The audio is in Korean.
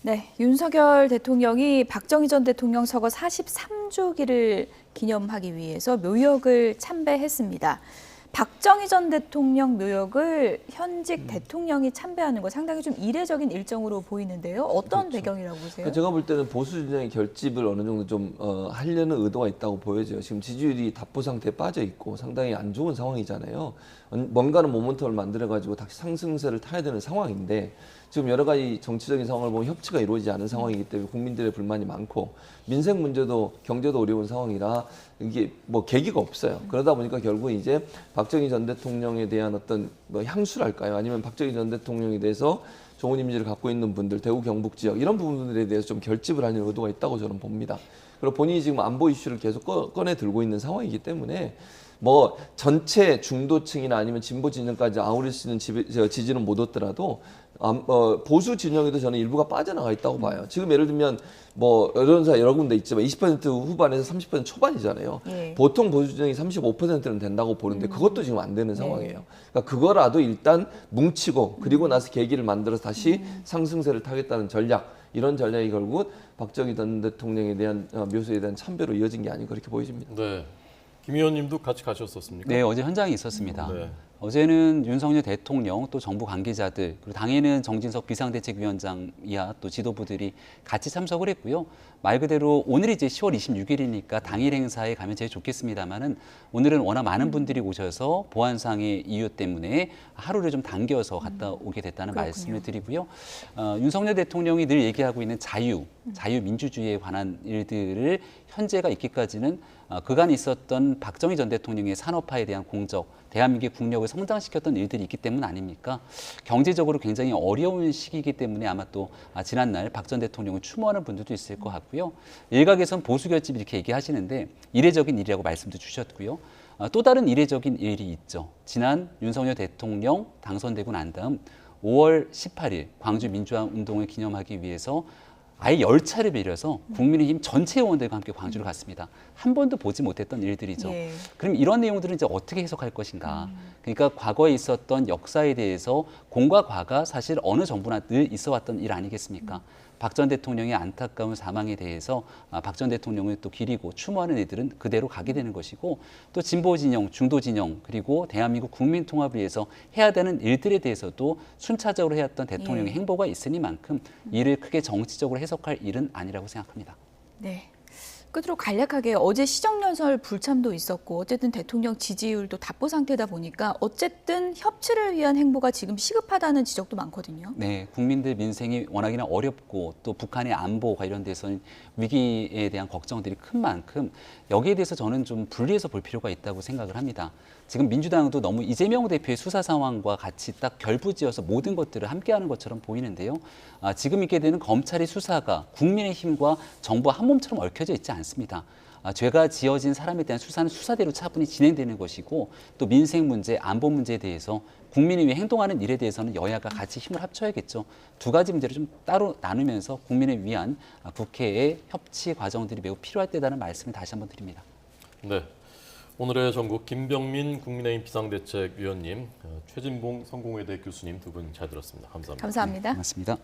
네, 윤석열 대통령이 박정희 전 대통령 서거 43주기를 기념하기 위해서 묘역을 참배했습니다. 박정희 전 대통령 묘역을 현직 대통령이 참배하는 거 상당히 좀 이례적인 일정으로 보이는데요. 어떤 그렇죠. 배경이라고 보세요? 그러니까 제가 볼 때는 보수 진영의 결집을 어느 정도 좀 하려는 의도가 있다고 보여져요. 지금 지지율이 답보 상태에 빠져 있고 상당히 안 좋은 상황이잖아요. 뭔가는 모멘텀을 만들어가지고 다시 상승세를 타야 되는 상황인데 지금 여러 가지 정치적인 상황을 보면 협치가 이루어지지 않은 상황이기 때문에 국민들의 불만이 많고 민생 문제도 경제도 어려운 상황이라 이게 뭐 계기가 없어요. 그러다 보니까 결국 이제 박정희 전 대통령에 대한 어떤 뭐 향수랄까요? 아니면 박정희 전 대통령에 대해서 좋은 이미지를 갖고 있는 분들, 대구 경북 지역 이런 부분들에 대해서 좀 결집을 하는 의도가 있다고 저는 봅니다. 그리고 본인이 지금 안보 이슈를 계속 꺼내 들고 있는 상황이기 때문에 뭐 전체 중도층이나 아니면 진보 진영까지 아우를 수 있는 지지는 못 얻더라도 보수 진영에도 저는 일부가 빠져나가 있다고 봐요. 지금 예를 들면 뭐 여론조사 여러 군데 있지만 20% 후반에서 30% 초반이잖아요. 예. 보통 보수 진영이 35%는 된다고 보는데 그것도 지금 안 되는 상황이에요. 그러니까 그거라도 일단 뭉치고 그리고 나서 계기를 만들어서 다시 상승세를 타겠다는 전략, 이런 전략이 결국 박정희 전 대통령에 대한 묘소에 대한 참배로 이어진 게 아닌가 그렇게 보여집니다. 네. 김 의원님도 같이 가셨었습니까? 네, 어제 현장에 있었습니다. 네. 어제는 윤석열 대통령 또 정부 관계자들 그리고 당에는 정진석 비상대책위원장이야 또 지도부들이 같이 참석을 했고요. 말 그대로 오늘이 이제 10월 26일이니까 당일 행사에 가면 제일 좋겠습니다만은 오늘은 워낙 많은 분들이 오셔서 보안상의 이유 때문에 하루를 좀 당겨서 갔다 오게 됐다는 말씀을 드리고요. 윤석열 대통령이 늘 얘기하고 있는 자유민주주의에 관한 일들을 현재가 있기까지는 그간 있었던 박정희 전 대통령의 산업화에 대한 공적, 대한민국의 국력을 성장시켰던 일들이 있기 때문 아닙니까? 경제적으로 굉장히 어려운 시기이기 때문에 아마 또 지난날 박 전 대통령을 추모하는 분들도 있을 것 같고요. 일각에선 보수 결집 이렇게 얘기하시는데 이례적인 일이라고 말씀도 주셨고요. 또 다른 이례적인 일이 있죠. 지난 윤석열 대통령 당선되고 난 다음 5월 18일 광주 민주화 운동을 기념하기 위해서 아예 열차를 빌려서 국민의힘 전체 의원들과 함께 광주를 갔습니다. 한 번도 보지 못했던 일들이죠. 예. 그럼 이런 내용들은 이제 어떻게 해석할 것인가? 그러니까 과거에 있었던 역사에 대해서 공과 과가 사실 어느 정부나 늘 있어왔던 일 아니겠습니까? 박 전 대통령의 안타까운 사망에 대해서 박 전 대통령을 또 기리고 추모하는 일들은 그대로 가게 되는 것이고 또 진보 진영, 중도 진영 그리고 대한민국 국민 통합을 위해서 해야 되는 일들에 대해서도 순차적으로 해왔던 대통령의 행보가 있으니만큼 이를 크게 정치적으로 해석할 일은 아니라고 생각합니다. 네. 끝으로 간략하게 어제 시정연설 불참도 있었고 어쨌든 대통령 지지율도 답보 상태다 보니까 어쨌든 협치를 위한 행보가 지금 시급하다는 지적도 많거든요. 네, 국민들 민생이 워낙이나 어렵고 또 북한의 안보 관련돼서는 위기에 대한 걱정들이 큰 만큼 여기에 대해서 저는 좀 분리해서 볼 필요가 있다고 생각을 합니다. 지금 민주당도 너무 이재명 대표의 수사 상황과 같이 딱 결부지어서 모든 것들을 함께하는 것처럼 보이는데요. 지금 있게 되는 검찰의 수사가 국민의힘과 정부 한 몸처럼 얽혀져 있지 않습니다. 죄가 지어진 사람에 대한 수사는 수사대로 차분히 진행되는 것이고 또 민생 문제, 안보 문제에 대해서 국민을 위해 행동하는 일에 대해서는 여야가 같이 힘을 합쳐야겠죠. 두 가지 문제를 좀 따로 나누면서 국민을 위한 국회의 협치 과정들이 매우 필요할 때다는 말씀을 다시 한번 드립니다. 네. 오늘의 전국 김병민 국민의힘 비상대책위원님, 최진봉 성공회대 교수님 두 분 잘 들었습니다. 감사합니다. 감사합니다. 고맙습니다.